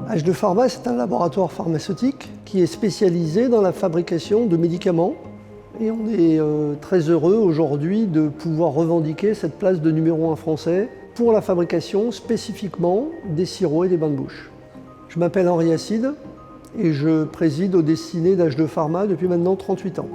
H2 Pharma, c'est un laboratoire pharmaceutique qui est spécialisé dans la fabrication de médicaments. Et on est très heureux aujourd'hui de pouvoir revendiquer cette place de numéro 1 français pour la fabrication spécifiquement des sirops et des bains de bouche. Je m'appelle Henri Acide et je préside aux destinées d'H2 Pharma depuis maintenant 38 ans.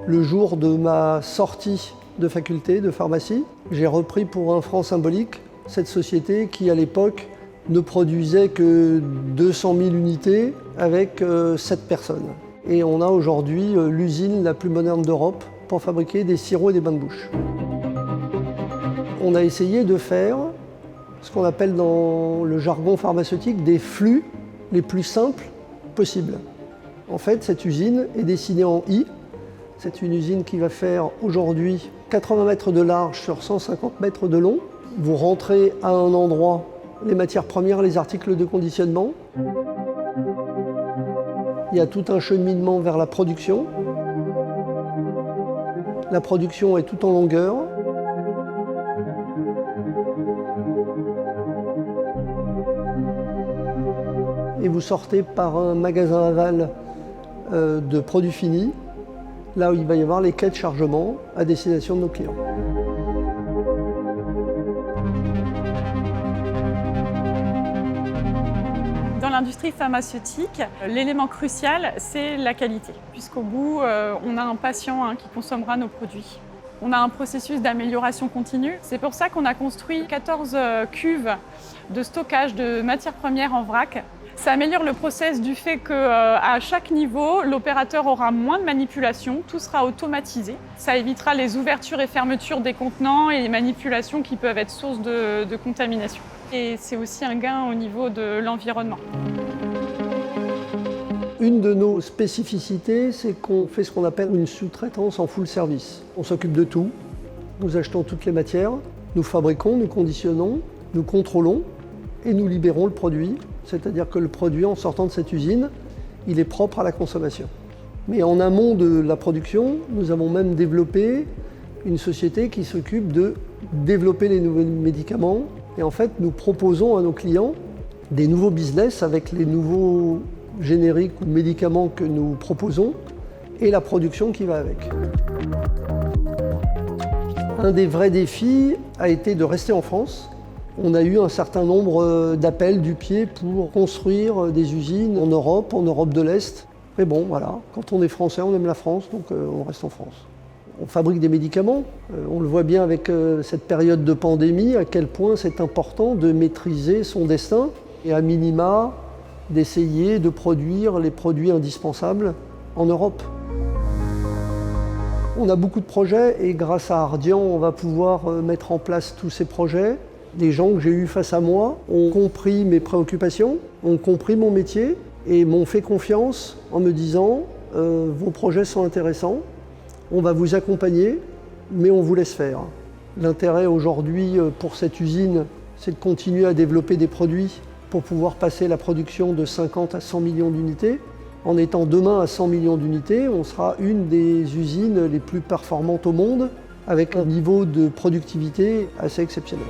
Le jour de ma sortie de faculté de pharmacie, j'ai repris pour un franc symbolique cette société qui, à l'époque, ne produisait que 200 000 unités avec 7 personnes. Et on a aujourd'hui l'usine la plus moderne d'Europe pour fabriquer des sirops et des bains de bouche. On a essayé de faire ce qu'on appelle dans le jargon pharmaceutique des flux les plus simples possibles. En fait, cette usine est dessinée en I. C'est une usine qui va faire aujourd'hui 80 mètres de large sur 150 mètres de long. Vous rentrez à un endroit les matières premières, les articles de conditionnement. Il y a tout un cheminement vers la production. La production est tout en longueur. Et vous sortez par un magasin aval de produits finis, là où il va y avoir les quais de chargement à destination de nos clients. Dans l'industrie pharmaceutique, l'élément crucial, c'est la qualité. Puisqu'au bout, on a un patient qui consommera nos produits. On a un processus d'amélioration continue. C'est pour ça qu'on a construit 14 cuves de stockage de matières premières en vrac. Ça améliore le process du fait qu'à chaque niveau, l'opérateur aura moins de manipulation, tout sera automatisé. Ça évitera les ouvertures et fermetures des contenants et les manipulations qui peuvent être source de contamination. Et c'est aussi un gain au niveau de l'environnement. Une de nos spécificités, c'est qu'on fait ce qu'on appelle une sous-traitance en full service. On s'occupe de tout, nous achetons toutes les matières, nous fabriquons, nous conditionnons, nous contrôlons et nous libérons le produit. C'est-à-dire que le produit, en sortant de cette usine, il est propre à la consommation. Mais en amont de la production, nous avons même développé une société qui s'occupe de développer les nouveaux médicaments. Et en fait, nous proposons à nos clients des nouveaux business avec les nouveaux génériques ou médicaments que nous proposons et la production qui va avec. Un des vrais défis a été de rester en France. On a eu un certain nombre d'appels du pied pour construire des usines en Europe de l'Est. Mais bon, voilà, quand on est français, on aime la France, donc on reste en France. On fabrique des médicaments. On le voit bien avec cette période de pandémie, à quel point c'est important de maîtriser son destin et à minima d'essayer de produire les produits indispensables en Europe. On a beaucoup de projets et grâce à Ardian, on va pouvoir mettre en place tous ces projets. Les gens que j'ai eus face à moi ont compris mes préoccupations, ont compris mon métier et m'ont fait confiance en me disant « vos projets sont intéressants, on va vous accompagner, mais on vous laisse faire ». L'intérêt aujourd'hui pour cette usine, c'est de continuer à développer des produits pour pouvoir passer la production de 50 à 100 millions d'unités. En étant demain à 100 millions d'unités, on sera une des usines les plus performantes au monde avec un niveau de productivité assez exceptionnel.